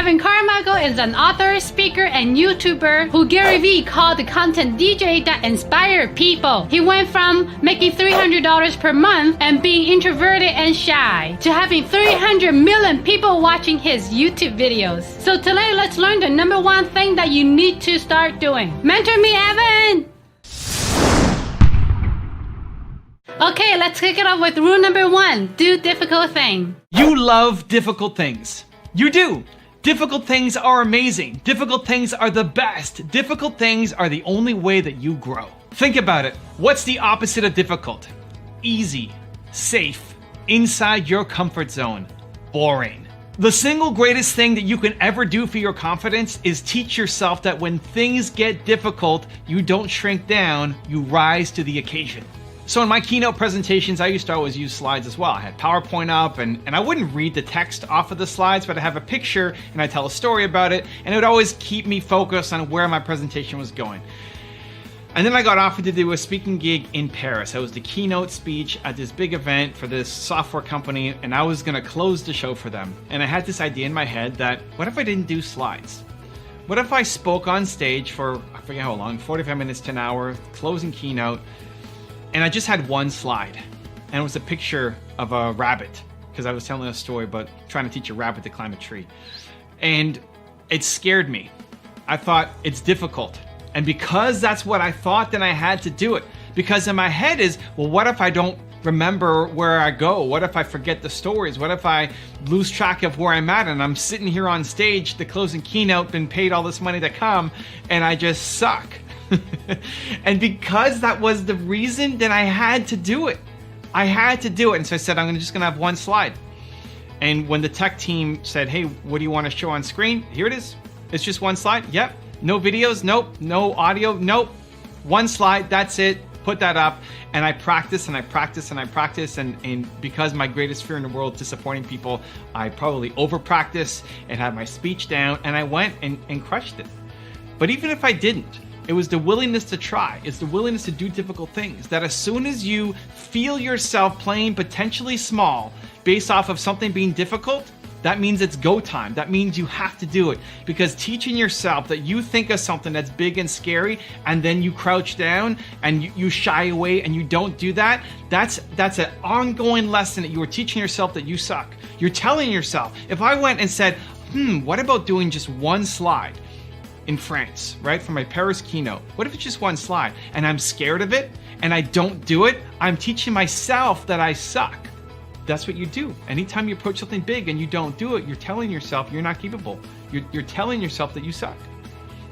Kevin Carmichael is an author, speaker, and YouTuber who Gary Vee called the content DJ that inspired people. He went from making $300 per month and being introverted and shy to having 300 million people watching his YouTube videos. So today, let's learn the number one thing that you need to start doing. Mentor me, Evan! Okay, let's kick it off with rule number one. Do difficult things. You love difficult things. You do. Difficult things are amazing. Difficult things are the best. Difficult things are the only way that you grow. Think about it. What's the opposite of difficult? Easy, safe, inside your comfort zone, boring. The single greatest thing that you can ever do for your confidence is teach yourself that when things get difficult, you don't shrink down, you rise to the occasion. So in my keynote presentations, I used to always use slides as well. I had PowerPoint up and I wouldn't read the text off of the slides, but I'd have a picture and I'd tell a story about it, and it would always keep me focused on where my presentation was going. And then I got offered to do a speaking gig in Paris. I was the keynote speech at this big event for this software company, and I was gonna close the show for them. And I had this idea in my head that, what if I didn't do slides? What if I spoke on stage for, I forget how long, 45 minutes to an hour, closing keynote, and I just had one slide, and it was a picture of a rabbit, because I was telling a story about trying to teach a rabbit to climb a tree. And it scared me. I thought, it's difficult. And because that's what I thought, then I had to do it. Because in my head is, well, what if I don't remember where I go? What if I forget the stories? What if I lose track of where I'm at and I'm sitting here on stage, the closing keynote, been paid all this money to come, and I just suck? And because that was the reason, then I had to do it. I had to do it. And so I said, I'm just gonna have one slide. And when the tech team said, hey, what do you want to show on screen? Here it is. It's just one slide. Yep. No videos. Nope. No audio. Nope. One slide. That's it. Put that up. And I practice and I practice and I practice. And because my greatest fear in the world is disappointing people, I probably over practice and had my speech down, and I went and crushed it. But even if I didn't, it was the willingness to try. It's the willingness to do difficult things. That as soon as you feel yourself playing potentially small based off of something being difficult, that means it's go time. That means you have to do it. Because teaching yourself that you think of something that's big and scary and then you crouch down and you shy away and you don't do that, that's an ongoing lesson that you are teaching yourself that you suck. You're telling yourself, if I went and said, what about doing just one slide in France, right? For my Paris keynote. What if it's just one slide and I'm scared of it and I don't do it? I'm teaching myself that I suck. That's what you do. Anytime you approach something big and you don't do it, you're telling yourself you're not capable. You're telling yourself that you suck.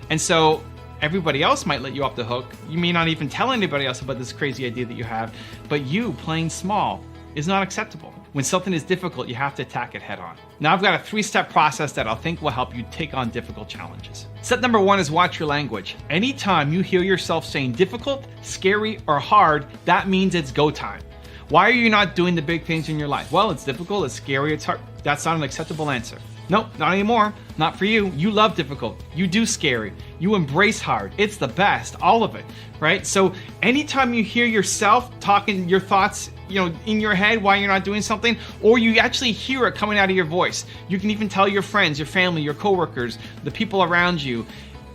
And so everybody else might let you off the hook. You may not even tell anybody else about this crazy idea that you have, but you playing small is not acceptable. When something is difficult, you have to attack it head on. Now I've got a 3-step process that I think will help you take on difficult challenges. Step number 1 is watch your language. Anytime you hear yourself saying difficult, scary, or hard, that means it's go time. Why are you not doing the big things in your life? Well, it's difficult, it's scary, it's hard. That's not an acceptable answer. Nope, not anymore. Not for you. You love difficult. You do scary. You embrace hard. It's the best, all of it, right? So anytime you hear yourself talking your thoughts, in your head while you're not doing something, or you actually hear it coming out of your voice, you can even tell your friends, your family, your coworkers, the people around you,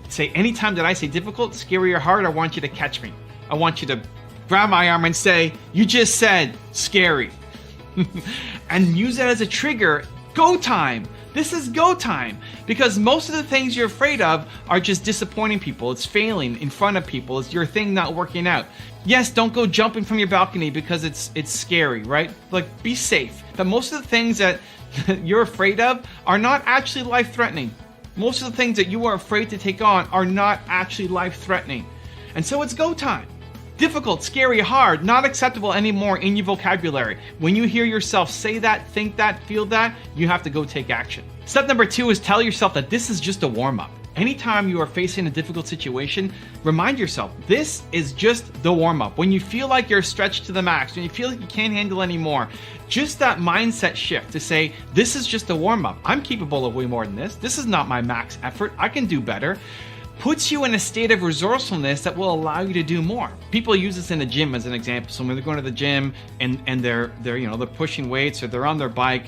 say, anytime that I say difficult, scary, or hard, I want you to catch me. I want you to grab my arm and say, you just said scary. And use that as a trigger. Go time. This is go time. Because most of the things you're afraid of are just disappointing people. It's failing in front of people. It's your thing not working out. Yes, don't go jumping from your balcony because it's scary, right? Like, be safe. But most of the things that you're afraid of are not actually life-threatening. Most of the things that you are afraid to take on are not actually life-threatening. And so it's go time. Difficult, scary, hard, not acceptable anymore in your vocabulary. When you hear yourself say that, think that, feel that, you have to go take action. Step number 2 is tell yourself that this is just a warm-up. Anytime you are facing a difficult situation, remind yourself, this is just the warm-up. When you feel like you're stretched to the max, when you feel like you can't handle anymore, just that mindset shift to say, this is just a warm-up. I'm capable of way more than this. This is not my max effort. I can do better. Puts you in a state of resourcefulness that will allow you to do more. People use this in the gym as an example. So when they're going to the gym and they're pushing weights or they're on their bike,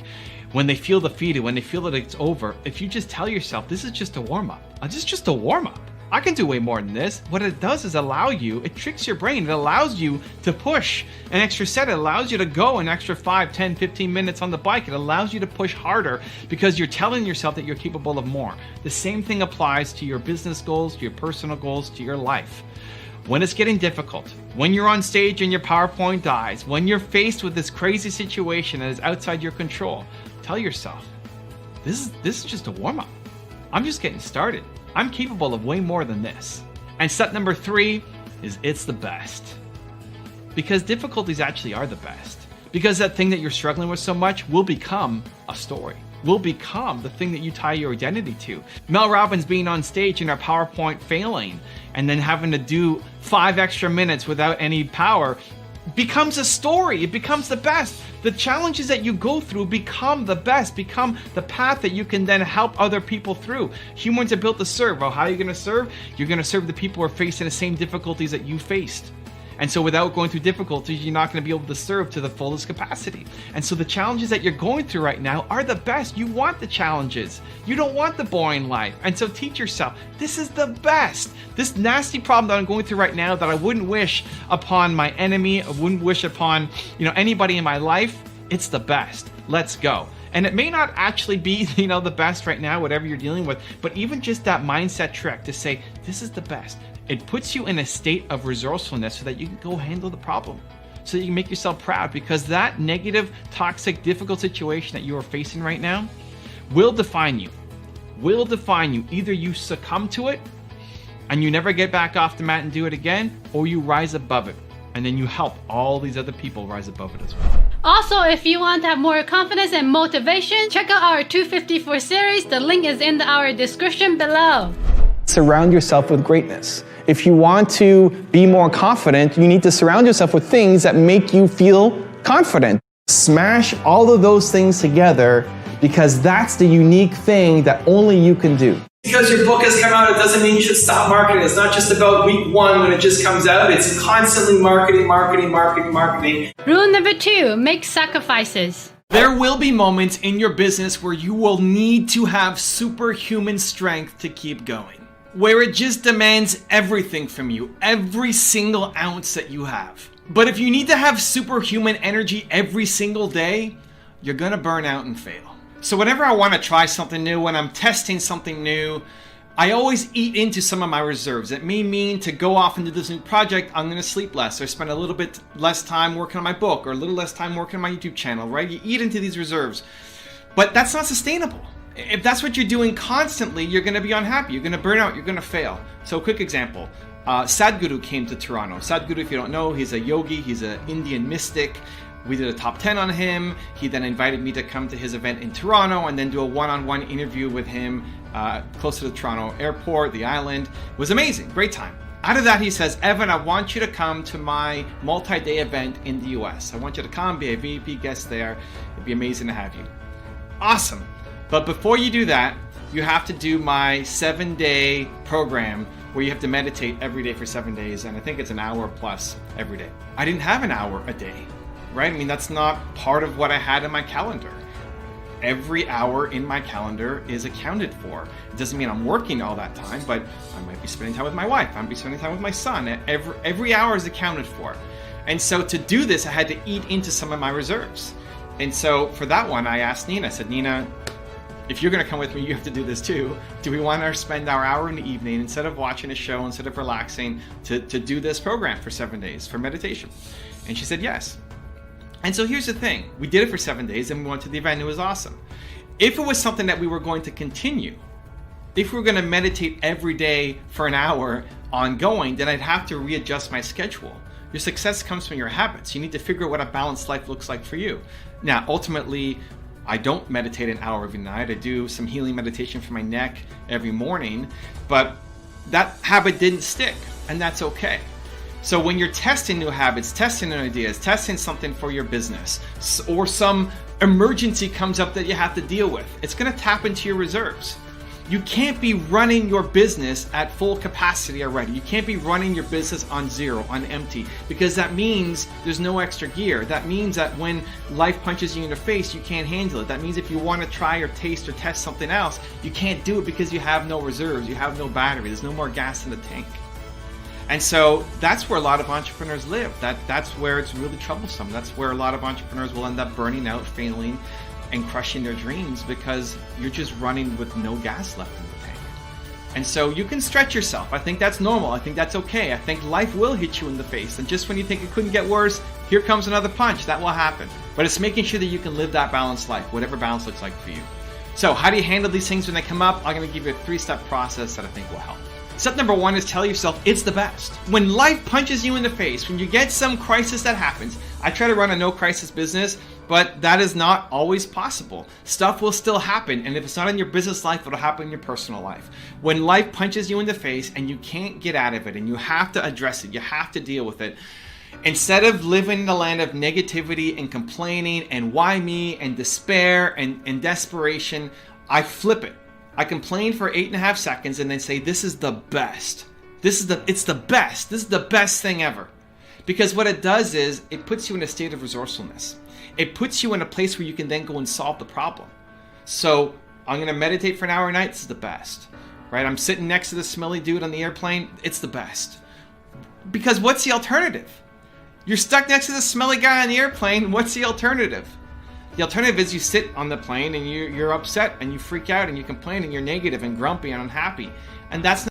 when they feel defeated, when they feel that it's over, if you just tell yourself, this is just a warm-up. This is just a warm-up. I can do way more than this. What it does is it tricks your brain. It allows you to push an extra set. It allows you to go an extra 5, 10, 15 minutes on the bike. It allows you to push harder because you're telling yourself that you're capable of more. The same thing applies to your business goals, to your personal goals, to your life. When it's getting difficult, when you're on stage and your PowerPoint dies, when you're faced with this crazy situation that is outside your control, tell yourself, this is just a warm-up. I'm just getting started. I'm capable of way more than this. And step number 3 is it's the best. Because difficulties actually are the best. Because that thing that you're struggling with so much will become a story. Will become the thing that you tie your identity to. Mel Robbins being on stage in her PowerPoint failing and then having to do 5 extra minutes without any power becomes a story. It becomes the best. The challenges that you go through become the best, become the path that you can then help other people through. Humans are built to serve. Well, how are you going to serve? You're going to serve the people who are facing the same difficulties that you faced. And so without going through difficulties, you're not going to be able to serve to the fullest capacity. And so the challenges that you're going through right now are the best. You want the challenges. You don't want the boring life. And so teach yourself, this is the best. This nasty problem that I'm going through right now that I wouldn't wish upon my enemy, I wouldn't wish upon, anybody in my life, it's the best. Let's go. And it may not actually be, the best right now, whatever you're dealing with, but even just that mindset trick to say, this is the best. It puts you in a state of resourcefulness so that you can go handle the problem. So that you can make yourself proud, because that negative, toxic, difficult situation that you are facing right now will define you. Will define you. Either you succumb to it and you never get back off the mat and do it again, or you rise above it. And then you help all these other people rise above it as well. Also, if you want to have more confidence and motivation, check out our 254 series. The link is in our description below. Surround yourself with greatness. If you want to be more confident, you need to surround yourself with things that make you feel confident. Smash all of those things together, because that's the unique thing that only you can do. Because your book has come out, it doesn't mean you should stop marketing. It's not just about week 1 when it just comes out. It's constantly marketing. Rule number 2, make sacrifices. There will be moments in your business where you will need to have superhuman strength to keep going. Where it just demands everything from you, every single ounce that you have. But if you need to have superhuman energy every single day, you're gonna burn out and fail. So whenever I want to try something new, when I'm testing something new, I always eat into some of my reserves. It may mean to go off and do this new project, I'm going to sleep less, or spend a little bit less time working on my book, or a little less time working on my YouTube channel, right? You eat into these reserves. But that's not sustainable. If that's what you're doing constantly, you're going to be unhappy. You're going to burn out. You're going to fail. So a quick example. Sadhguru came to Toronto. Sadhguru, if you don't know, he's a yogi. He's an Indian mystic. We did a top 10 on him. He then invited me to come to his event in Toronto and then do a one-on-one interview with him close to the Toronto airport, the island. It was amazing. Great time. Out of that, he says, Evan, I want you to come to my multi-day event in the US. I want you to come, be a VIP guest there. It'd be amazing to have you. Awesome. But before you do that, you have to do my 7-day program where you have to meditate every day for 7 days. And I think it's an hour plus every day. I didn't have an hour a day, right? I mean, that's not part of what I had in my calendar. Every hour in my calendar is accounted for. It doesn't mean I'm working all that time, but I might be spending time with my wife. I might be spending time with my son. Every hour is accounted for. And so to do this, I had to eat into some of my reserves. And so for that one, I asked Nina, I said, Nina, if you're going to come with me, you have to do this too. Do we want to spend our hour in the evening, instead of watching a show, instead of relaxing, to do this program for 7 days for meditation? And she said yes. And so here's the thing. We did it for 7 days and we went to the event. It was awesome. If it was something that we were going to continue, if we were going to meditate every day for an hour ongoing, then I'd have to readjust my schedule. Your success comes from your habits. You need to figure out what a balanced life looks like for you. Now, ultimately, I don't meditate an hour every night. I do some healing meditation for my neck every morning, but that habit didn't stick, and that's okay. So when you're testing new habits, testing new ideas, testing something for your business, or some emergency comes up that you have to deal with, it's going to tap into your reserves. You can't be running your business at full capacity already. You can't be running your business on zero, on empty, because that means there's no extra gear. That means that when life punches you in the face, you can't handle it. That means if you want to try or taste or test something else, you can't do it because you have no reserves, you have no battery, there's no more gas in the tank. And so that's where a lot of entrepreneurs live. That's where it's really troublesome. That's where a lot of entrepreneurs will end up burning out, failing, and crushing their dreams because you're just running with no gas left in the tank. And so you can stretch yourself. I think that's normal. I think that's okay. I think life will hit you in the face. And just when you think it couldn't get worse, here comes another punch. That will happen. But it's making sure that you can live that balanced life, whatever balance looks like for you. So how do you handle these things when they come up? I'm going to give you a 3-step process that I think will help. Step number 1 is tell yourself it's the best. When life punches you in the face, when you get some crisis that happens, I try to run a no crisis business, but that is not always possible. Stuff will still happen, and if it's not in your business life, it'll happen in your personal life. When life punches you in the face and you can't get out of it and you have to address it, you have to deal with it, instead of living in the land of negativity and complaining and why me and despair and desperation, I flip it. I complain for 8.5 seconds and then say, this is the best. It's the best. This is the best thing ever. Because what it does is it puts you in a state of resourcefulness. It puts you in a place where you can then go and solve the problem. So I'm going to meditate for an hour a night. This is the best, right? I'm sitting next to the smelly dude on the airplane. It's the best. Because what's the alternative? You're stuck next to the smelly guy on the airplane. What's the alternative? The alternative is you sit on the plane and you're upset and you freak out and you complain and you're negative and grumpy and unhappy. And that's